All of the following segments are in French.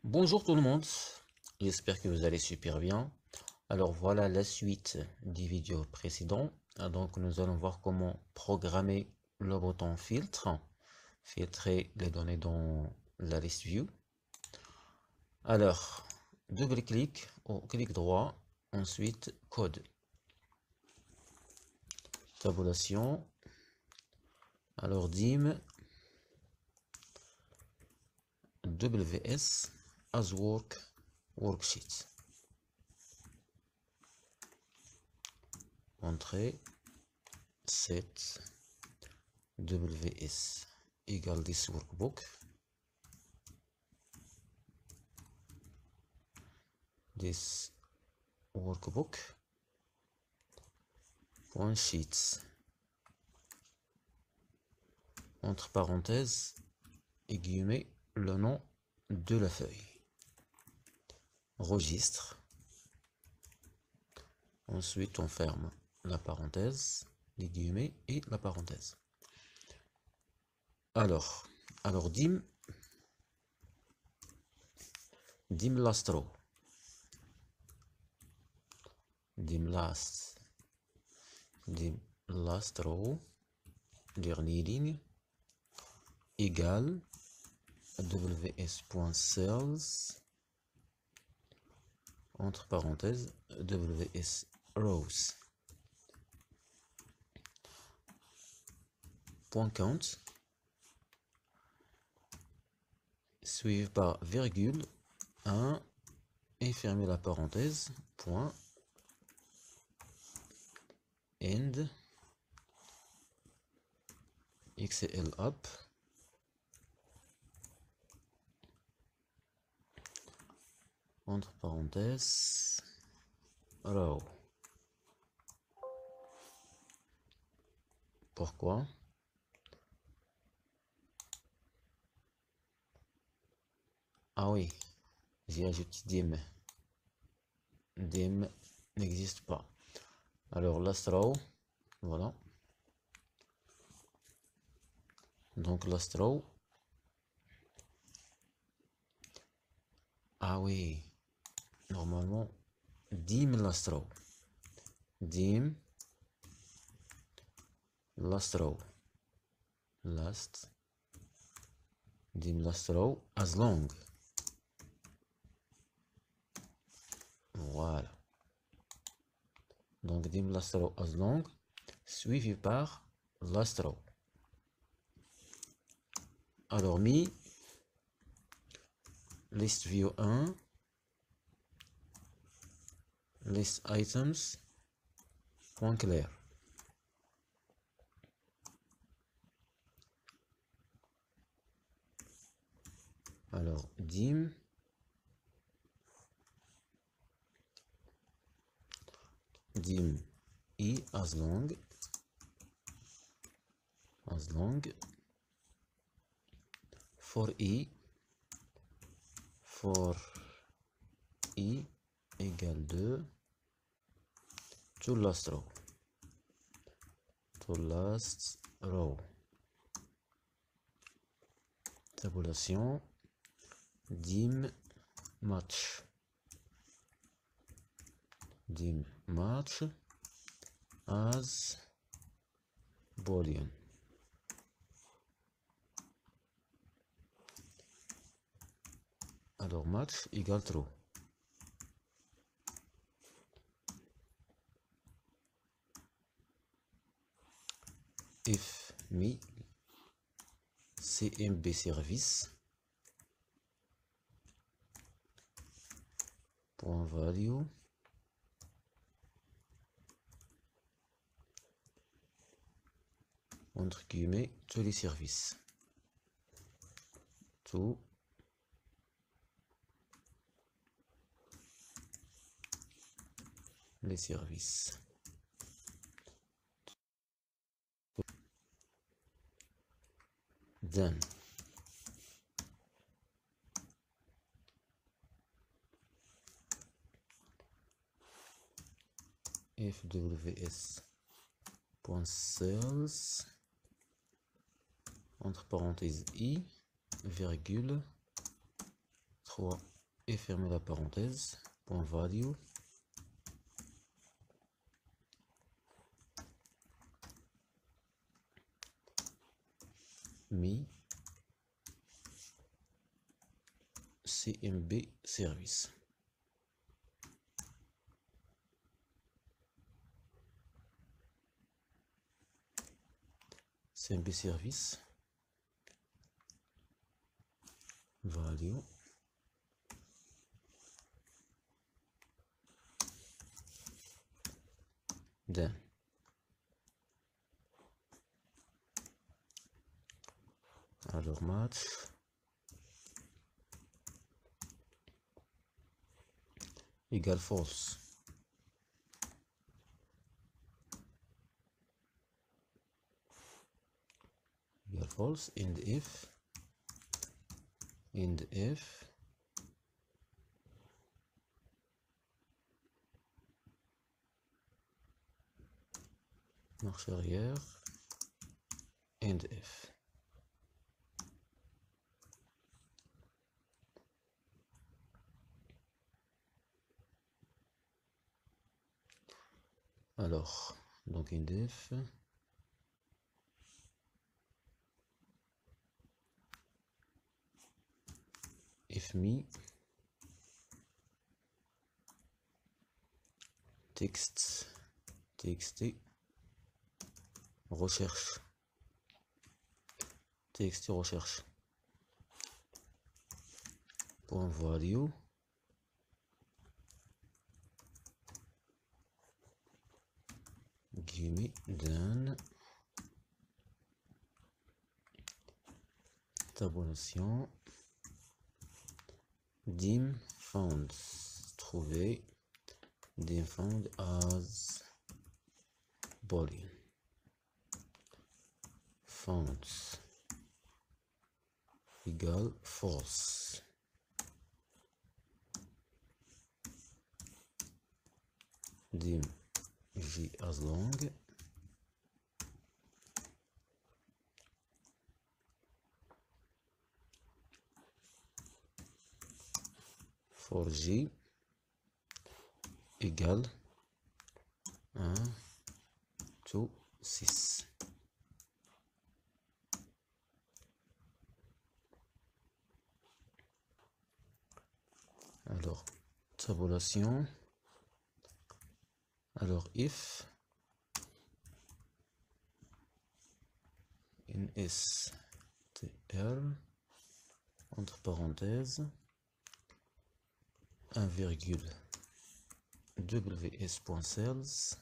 Bonjour tout le monde, j'espère que vous allez super bien. Alors voilà la suite des vidéos précédentes. Donc nous allons voir comment programmer le bouton filtre, filtrer les données dans la liste view. Alors, double-clic ou clic droit, ensuite code, tabulation, alors dim WS as worksheet. Entrée 7 WS égale this workbook. This workbook point sheets entre parenthèses et guillemets le nom de la feuille, registre, ensuite on ferme la parenthèse, les guillemets et la parenthèse. Alors dim last row, dim last row, dernière ligne, égale ws.cells entre parenthèses ws rows point count suivi par virgule 1 et fermer la parenthèse point end xl up entre parenthèses row. Pourquoi? Ah oui, j'ai ajouté dim. Dim n'existe pas. Alors last row, voilà. Donc last row. Ah oui, normalement dim last row. Dim last row. Dim last row as long. Voilà. Donc dim last row as long suivi par last row. Alors mi list view 1 list items point clair. Alors dim i as long for i égale 2 to last row, tabulation dim match as boolean. Alors match égale true. If mi cmb service point value entre guillemets tous les services, tous les services. Then fws.cells entre parenthèses i virgule 3 et fermer la parenthèse. Point value mi CMB service. CMB service value then alors match égale false. Égale false. And if marche arrière and if. Alors, donc indef if me text txt recherche txt recherche point value guillemets then tabulation dim found trouvé dim found as boolean found égale false. Dim j as long for j égale 1 2 6. Alors tabulation, alors if str entre parenthèses 1 virgule ws.cells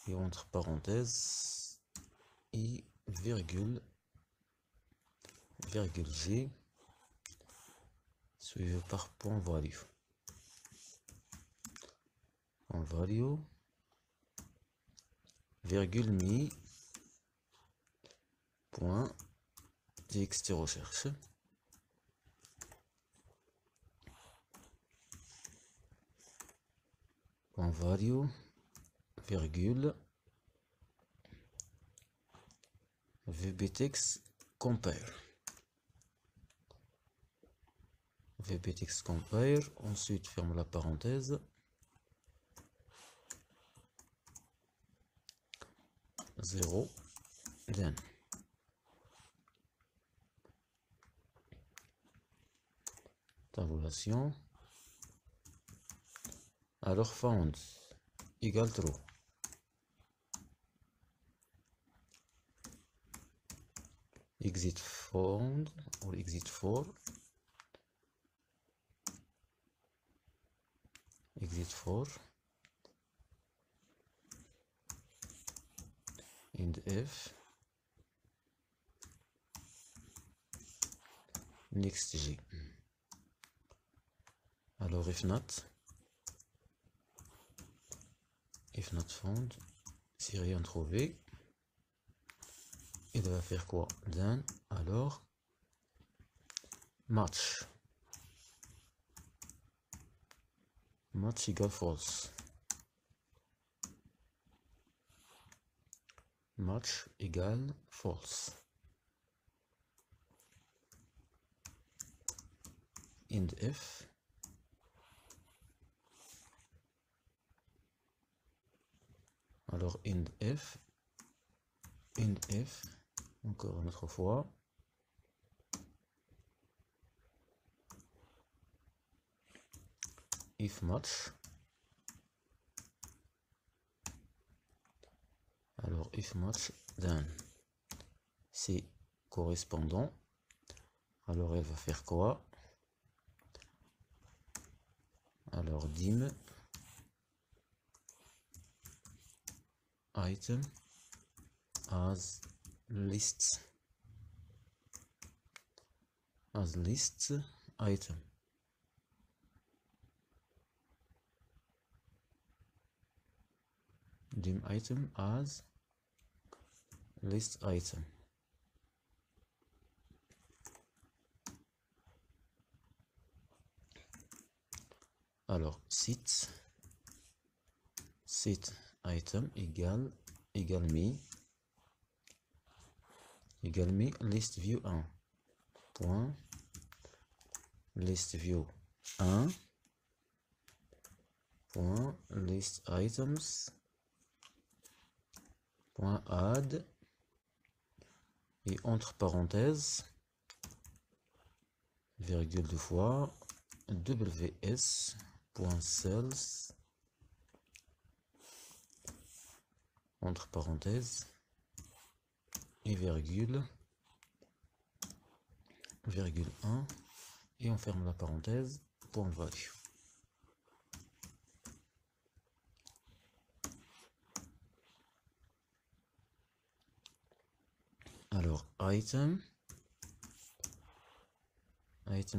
et entre parenthèses i virgule g suivi par point value. Point value virgule mi point txt recherche point value virgule vbtext compare vbtext compare, ensuite ferme la parenthèse 0 then tabulation, alors found égale true exit found or exit for and if next j. Alors if not found, si rien trouvé, il va faire quoi? Then alors match égale false. Match égale false. IndF. Alors IndF, encore une autre fois. If match. Alors if match, then c'est correspondant. Alors elle va faire quoi? Alors dim item as list item. Dim item as list item. Alors sit item égale me list view 1 point list view 1 point list items point add et entre parenthèses virgule 2 fois ws.cells entre parenthèses et virgule 1 et on ferme la parenthèse, point value. Alors item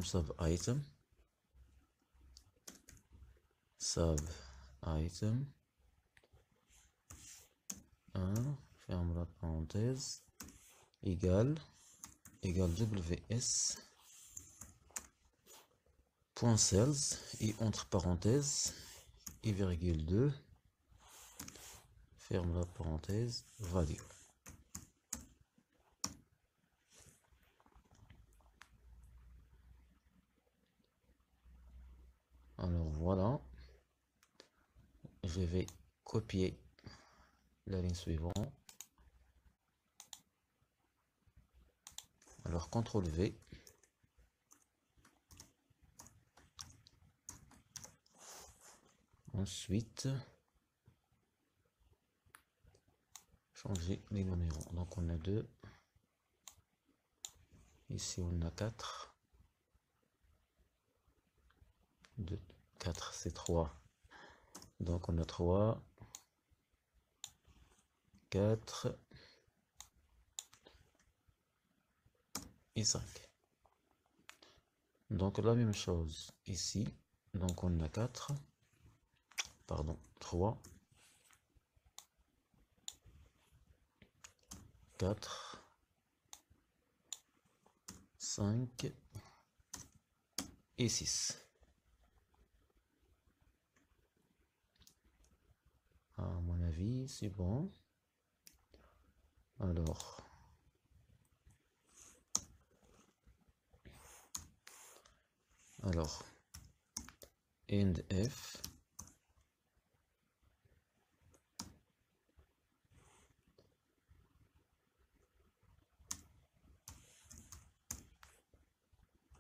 sub item 1 ferme la parenthèse égale ws.cells et entre parenthèses et virgule 2 ferme la parenthèse value. Alors voilà, je vais copier la ligne suivante. Alors CTRL V. Ensuite, changer les numéros. Donc on a 2. Ici on a 4. 2, 4, c'est 3. Donc on a 3, 4 et 5. Donc la même chose ici. Donc on a 4, pardon, 3, 4, 5 et 6. À mon avis, c'est bon. Alors, IndF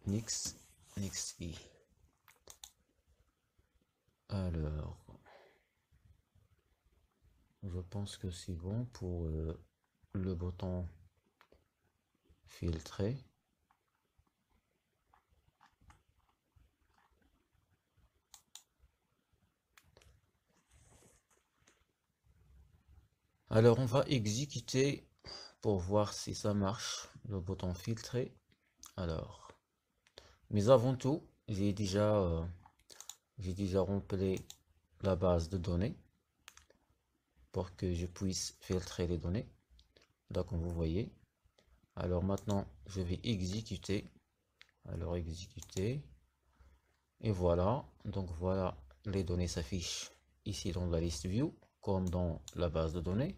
next i. Alors, je pense que c'est bon pour le bouton filtrer. Alors on va exécuter pour voir si ça marche, le bouton filtrer. Alors, mais avant tout, j'ai déjà rempli la base de données pour que je puisse filtrer les données. Donc vous voyez. Alors maintenant, je vais exécuter. Alors exécuter. Et voilà. Donc voilà, les données s'affichent ici dans la liste view, comme dans la base de données.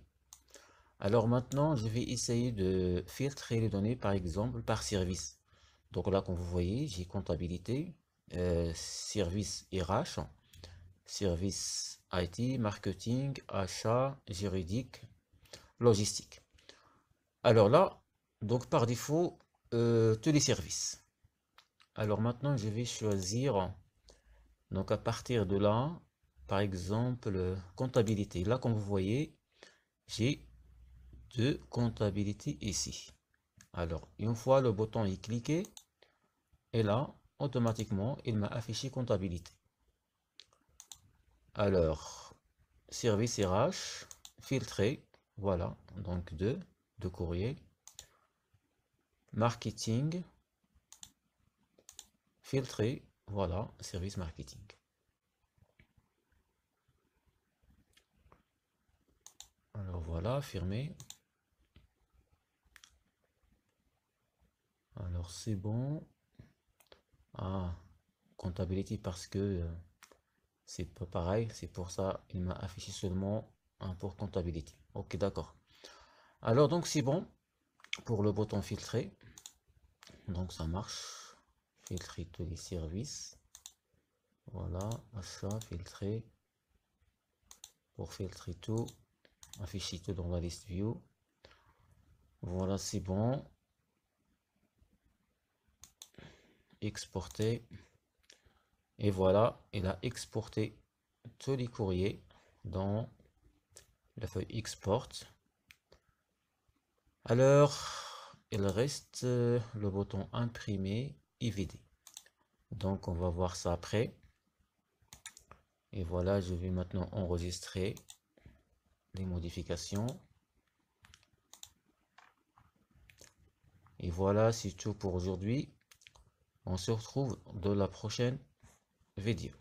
Alors maintenant, je vais essayer de filtrer les données, par exemple, par service. Donc là, comme vous voyez, j'ai comptabilité, service RH, service IT, marketing, achat, juridique, logistique. Alors là, donc par défaut, tous les services. Alors maintenant, je vais choisir, donc à partir de là, par exemple, comptabilité. Là, comme vous voyez, j'ai deux comptabilités ici. Alors, une fois le bouton est cliqué, et là, automatiquement, il m'a affiché comptabilité. Alors, service RH, filtré, voilà, donc deux courriers. Marketing, filtré, voilà, service marketing. Alors voilà, fermé. Alors c'est bon. Ah, comptabilité parce que c'est pas pareil, c'est pour ça il m'a affiché seulement un pour comptabilité. Ok, d'accord. Alors donc c'est bon pour le bouton filtrer. Donc ça marche. Filtrer tous les services. Voilà, achat, filtrer. Pour filtrer tout, afficher tout dans la liste view. Voilà, c'est bon. Exporter. Et voilà, il a exporté tous les courriers dans la feuille export. Alors, il reste le bouton imprimer et vider. Donc, on va voir ça après. Et voilà, je vais maintenant enregistrer les modifications. Et voilà, c'est tout pour aujourd'hui. On se retrouve dans la prochaine vidéo.